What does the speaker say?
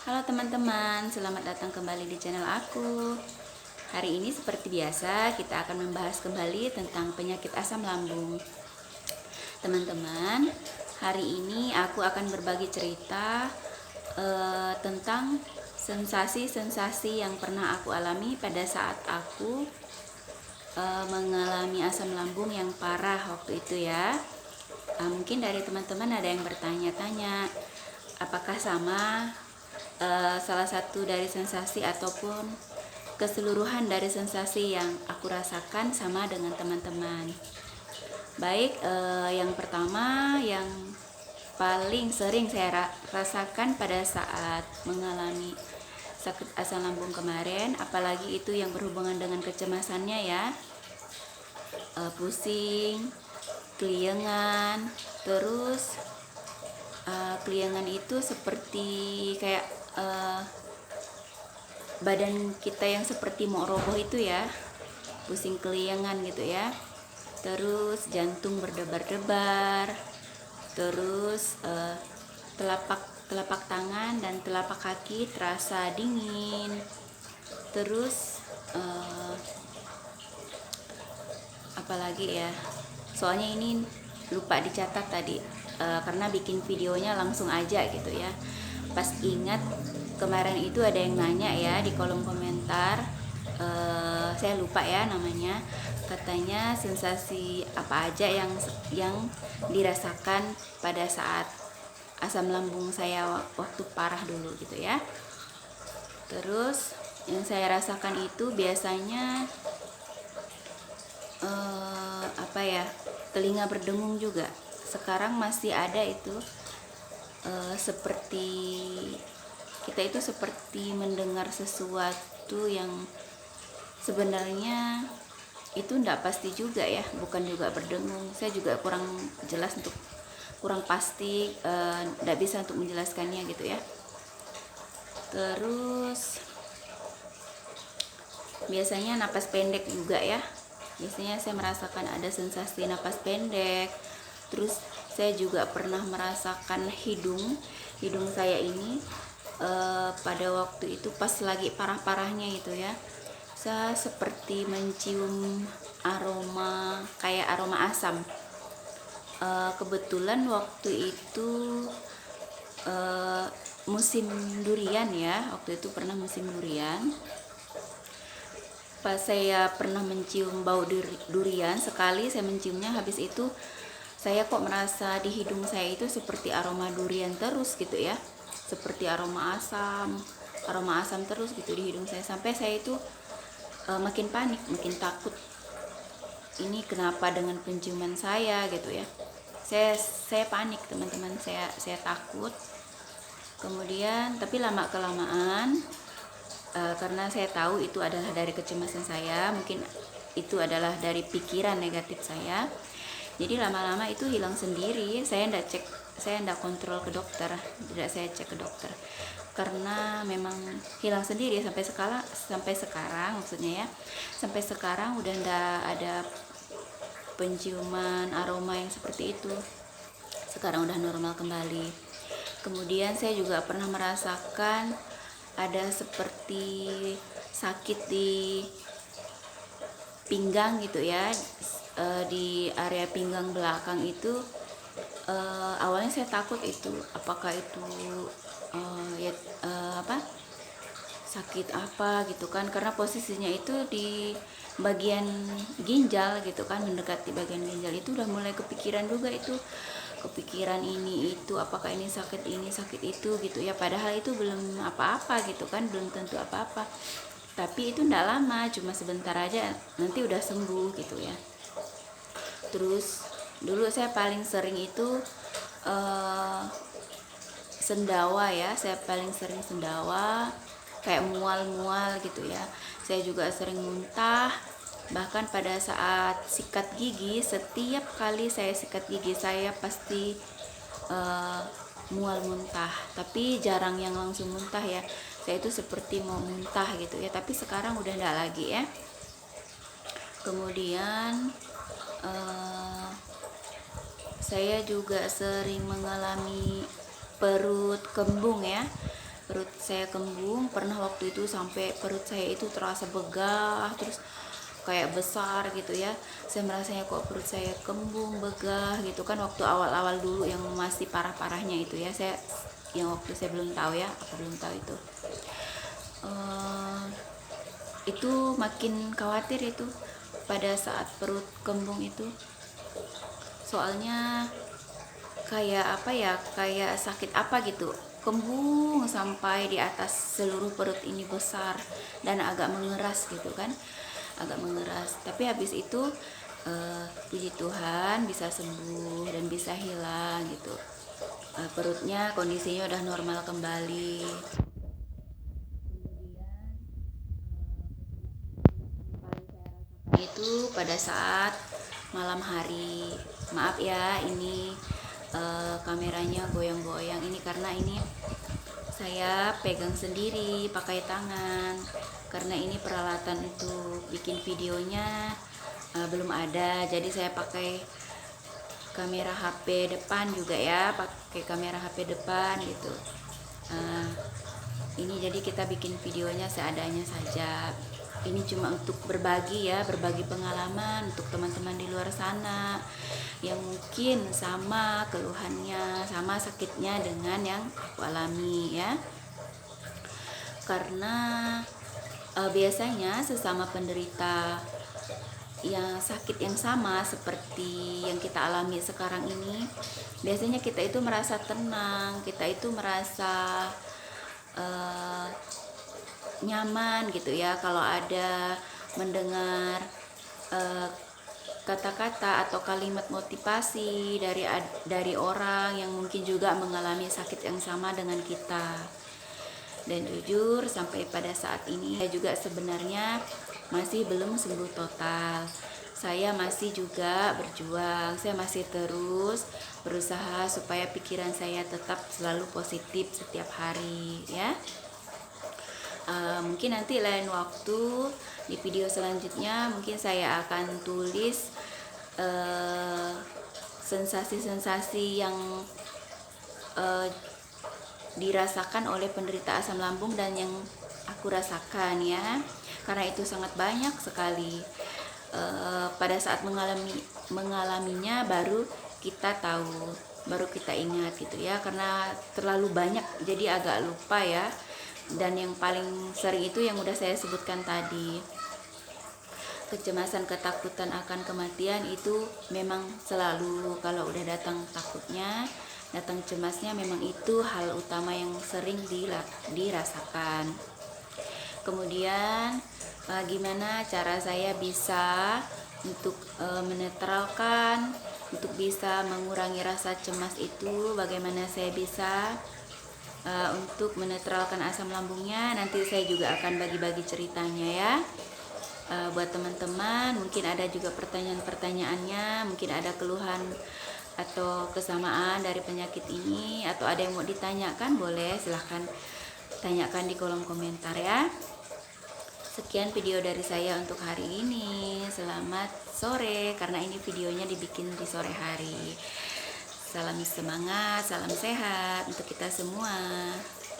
Halo teman-teman, selamat datang kembali di channel aku. Hari ini seperti biasa kita akan membahas kembali tentang penyakit asam lambung. Teman-teman, hari ini aku akan berbagi cerita tentang sensasi-sensasi yang pernah aku alami pada saat aku mengalami asam lambung yang parah waktu itu ya. Mungkin dari teman-teman ada yang bertanya-tanya, apakah sama salah satu dari sensasi ataupun keseluruhan dari sensasi yang aku rasakan sama dengan teman-teman. Baik, yang pertama yang paling sering saya rasakan pada saat mengalami sakit asam lambung kemarin, apalagi itu yang berhubungan dengan kecemasannya ya, pusing, keliengan, terus keliengan itu seperti kayak badan kita yang seperti mau roboh itu ya, pusing keliengan gitu ya, terus jantung berdebar-debar, terus telapak tangan dan telapak kaki terasa dingin, terus apalagi ya, soalnya ini lupa dicatat tadi karena bikin videonya langsung aja gitu ya. Pas ingat kemarin itu ada yang nanya ya di kolom komentar, saya lupa ya namanya, katanya sensasi apa aja yang dirasakan pada saat asam lambung saya waktu parah dulu gitu ya. Terus yang saya rasakan itu biasanya apa ya, telinga berdengung juga. Sekarang masih ada itu, seperti kita itu seperti mendengar sesuatu yang sebenarnya itu enggak pasti juga ya, bukan juga berdengung. Saya juga kurang jelas untuk kurang pasti, enggak bisa untuk menjelaskannya gitu ya. Terus biasanya napas pendek juga ya. Biasanya saya merasakan ada sensasi napas pendek. Terus saya juga pernah merasakan hidung saya ini pada waktu itu pas lagi parah-parahnya itu ya, saya seperti mencium aroma kayak aroma asam. Kebetulan waktu itu musim durian ya, waktu itu pernah musim durian. Pas saya pernah mencium bau durian, sekali saya menciumnya, habis itu saya kok merasa di hidung saya itu seperti aroma durian terus gitu ya, seperti aroma asam terus gitu di hidung saya, sampai saya itu makin panik, makin takut, ini kenapa dengan penciuman saya gitu ya. Saya panik teman-teman, saya takut. Kemudian tapi lama kelamaan, karena saya tahu itu adalah dari kecemasan saya, mungkin itu adalah dari pikiran negatif saya, jadi lama-lama itu hilang sendiri. Saya enggak kontrol ke dokter, tidak saya cek ke dokter, karena memang hilang sendiri sampai sekarang maksudnya ya, sampai sekarang udah enggak ada penciuman aroma yang seperti itu. Sekarang udah normal kembali. Kemudian saya juga pernah merasakan ada seperti sakit di pinggang gitu ya, di area pinggang belakang itu. Awalnya saya takut itu apakah itu sakit apa gitu kan, karena posisinya itu di bagian ginjal gitu kan, mendekati bagian ginjal. Itu udah mulai kepikiran juga, itu kepikiran ini itu apakah ini sakit itu gitu ya, padahal itu belum apa-apa gitu kan, belum tentu apa-apa, tapi itu enggak lama, cuma sebentar aja nanti udah sembuh gitu ya. Terus dulu saya paling sering itu sendawa ya, saya paling sering sendawa, kayak mual-mual gitu ya. Saya juga sering muntah, bahkan pada saat sikat gigi, setiap kali saya sikat gigi saya pasti mual muntah, tapi jarang yang langsung muntah ya, saya itu seperti mau muntah gitu ya, tapi sekarang udah enggak lagi ya. Kemudian saya juga sering mengalami perut kembung ya. perut saya kembung. Pernah waktu itu sampai perut saya itu terasa begah, terus kayak besar gitu ya. Saya merasanya kok perut saya kembung, begah gitu kan, waktu awal-awal dulu yang masih parah-parahnya itu ya. Saya yang waktu saya belum tahu ya, apa belum tahu itu. Itu makin khawatir itu pada saat perut kembung itu. Soalnya kayak apa ya, kayak sakit apa gitu, kembung sampai di atas seluruh perut ini besar dan agak mengeras gitu kan, agak mengeras. Tapi habis itu puji Tuhan bisa sembuh dan bisa hilang gitu. Perutnya kondisinya udah normal kembali. Itu pada saat malam hari. Maaf ya, ini kameranya goyang-goyang ini karena ini saya pegang sendiri pakai tangan, karena ini peralatan untuk bikin videonya belum ada, jadi saya pakai kamera HP depan juga ya, pakai kamera HP depan gitu. Ini jadi kita bikin videonya seadanya saja. Ini cuma untuk berbagi ya, berbagi pengalaman untuk teman-teman di luar sana yang mungkin sama keluhannya, sama sakitnya dengan yang aku alami ya. Karena biasanya sesama penderita yang sakit yang sama seperti yang kita alami sekarang ini, biasanya kita itu merasa tenang, kita itu merasa nyaman gitu ya, kalau ada mendengar kata-kata atau kalimat motivasi dari orang yang mungkin juga mengalami sakit yang sama dengan kita. Dan jujur sampai pada saat ini saya juga sebenarnya masih belum sembuh total. Saya masih juga berjuang, saya masih terus berusaha supaya pikiran saya tetap selalu positif setiap hari ya. Mungkin nanti lain waktu di video selanjutnya mungkin saya akan tulis sensasi-sensasi yang dirasakan oleh penderita asam lambung dan yang aku rasakan ya, karena itu sangat banyak sekali. Pada saat mengalaminya baru kita tahu, baru kita ingat gitu ya, karena terlalu banyak jadi agak lupa ya. Dan yang paling sering itu yang udah saya sebutkan tadi, kecemasan, ketakutan akan kematian itu memang selalu, kalau udah datang takutnya, datang cemasnya, memang itu hal utama yang sering dirasakan. Kemudian gimana cara saya bisa untuk menetralkan, untuk bisa mengurangi rasa cemas itu, bagaimana saya bisa untuk menetralkan asam lambungnya, nanti saya juga akan bagi-bagi ceritanya ya. Buat teman-teman mungkin ada juga pertanyaan-pertanyaannya, mungkin ada keluhan atau kesamaan dari penyakit ini, atau ada yang mau ditanyakan, boleh silahkan tanyakan di kolom komentar ya. Sekian video dari saya untuk hari ini. Selamat sore, karena ini videonya dibikin di sore hari. Salam semangat, salam sehat untuk kita semua.